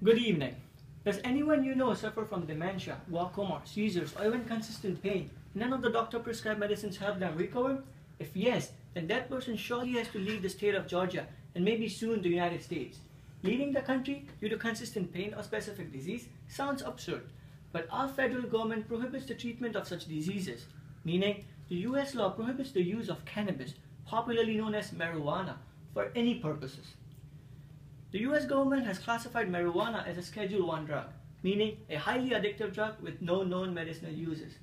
Good evening. Does anyone you know suffer from dementia, glaucoma, seizures, or even consistent pain? None of the doctor-prescribed medicines help them recover? If yes, then that person surely has to leave the state of Georgia and maybe soon the United States. Leaving the country due to consistent pain or specific disease sounds absurd, but our federal government prohibits the treatment of such diseases, meaning the US law prohibits the use of cannabis, popularly known as marijuana, for any purposes. The US government has classified marijuana as a Schedule I drug, meaning a highly addictive drug with no known medicinal uses.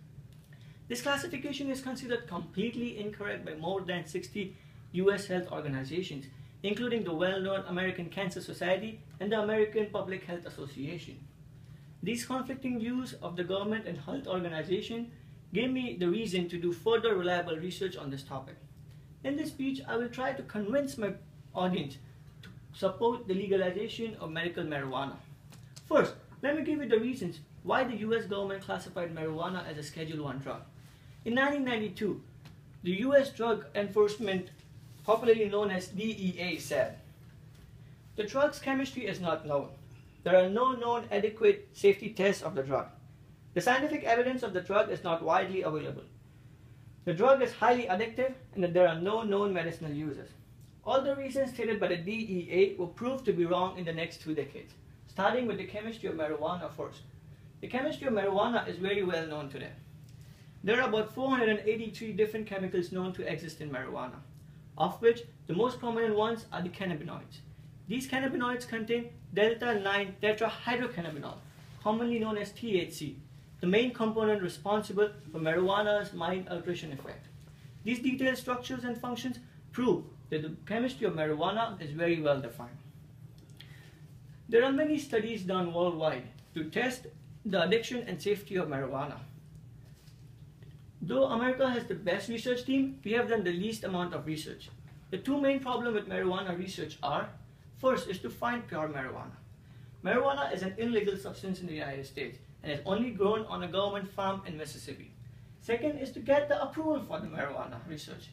This classification is considered completely incorrect by more than 60 US health organizations, including the well-known American Cancer Society and the American Public Health Association. These conflicting views of the government and health organization gave me the reason to do further reliable research on this topic. In this speech, I will try to convince my audience to support the legalization of medical marijuana. First, let me give you the reasons why the US government classified marijuana as a Schedule I drug. In 1992, the US Drug Enforcement, popularly known as DEA, said, "The drug's chemistry is not known. There are no known adequate safety tests of the drug. The scientific evidence of the drug is not widely available. The drug is highly addictive and that there are no known medicinal uses." All the reasons stated by the DEA were proved to be wrong in the next 2 decades, starting with the chemistry of marijuana first. The chemistry of marijuana is very well known today. There are about 483 different chemicals known to exist in marijuana, of which the most prominent ones are the cannabinoids. These cannabinoids contain delta-9 tetrahydrocannabinol, commonly known as THC, the main component responsible for marijuana's mind alteration effect. These detailed structures and functions prove that the chemistry of marijuana is very well defined. There are many studies done worldwide to test the addiction and safety of marijuana. Though America has the best research team, we have done the least amount of research. The two main problems with marijuana research are, first is to find pure marijuana. Marijuana is an illegal substance in the United States and is only grown on a government farm in Mississippi. Second is to get the approval for the marijuana research.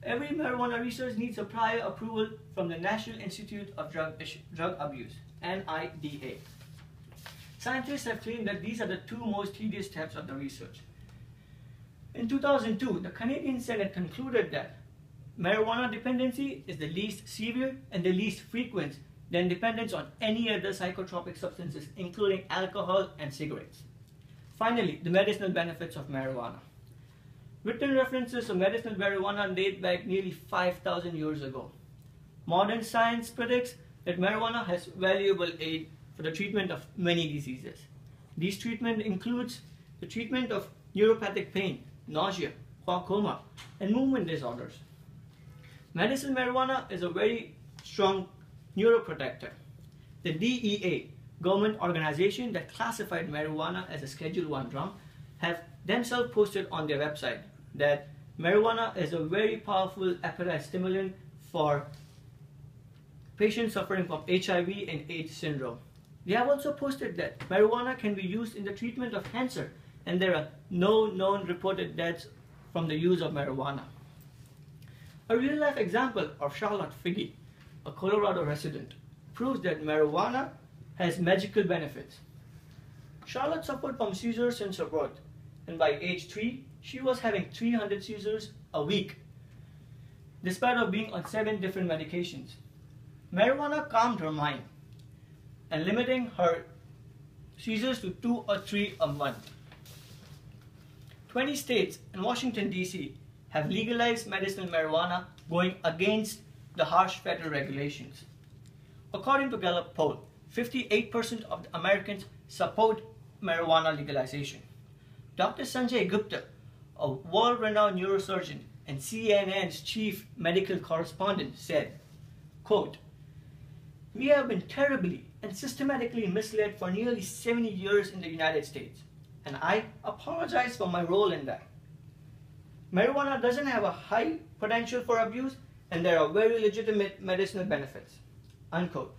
Every marijuana research needs a prior approval from the National Institute of Drug Abuse, NIDA. Scientists have claimed that these are the two most tedious steps of the research. In 2002, the Canadian Senate concluded that marijuana dependency is the least severe and the least frequent than dependence on any other psychotropic substances, including alcohol and cigarettes. Finally, the medicinal benefits of marijuana. Written references of medicinal marijuana date back nearly 5,000 years ago. Modern science predicts that marijuana has valuable aid for the treatment of many diseases. These treatment includes the treatment of neuropathic pain, nausea, glaucoma, and movement disorders. Medicinal marijuana is a very strong neuroprotector. The DEA, government organization that classified marijuana as a Schedule I drug, have themselves posted on their website that marijuana is a very powerful appetite stimulant for patients suffering from HIV and AIDS syndrome. They have also posted that marijuana can be used in the treatment of cancer, and there are no known reported deaths from the use of marijuana. A real-life example of Charlotte Figge, a Colorado resident, proves that marijuana has magical benefits. Charlotte suffered from seizures since her birth, and by age 3, she was having 300 seizures a week, despite of being on 7 different medications. Marijuana calmed her mind and limiting her seizures to 2 or 3 a month. 20 states and Washington, D.C. have legalized medicinal marijuana, going against the harsh federal regulations. According to Gallup poll, 58% of the Americans support marijuana legalization. Dr. Sanjay Gupta, a world-renowned neurosurgeon and CNN's chief medical correspondent, said, quote, "We have been terribly and systematically misled for nearly 70 years in the United States, and I apologize for my role in that. Marijuana doesn't have a high potential for abuse, and there are very legitimate medicinal benefits." Unquote.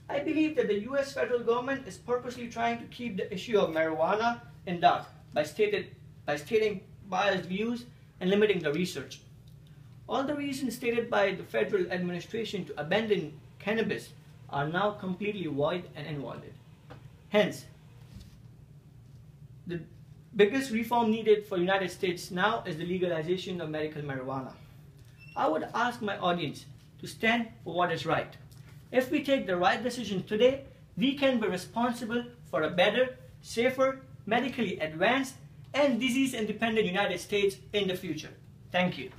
I believe that the US federal government is purposely trying to keep the issue of marijuana in doubt by stating biased views and limiting the research. All the reasons stated by the federal administration to abandon cannabis are now completely void and invalid. Hence, the biggest reform needed for the United States now is the legalization of medical marijuana. I would ask my audience to stand for what is right. If we take the right decision today, we can be responsible for a better, safer, medically advanced, and disease-independent United States in the future. Thank you.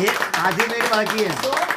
ये आधे minute बाकी है।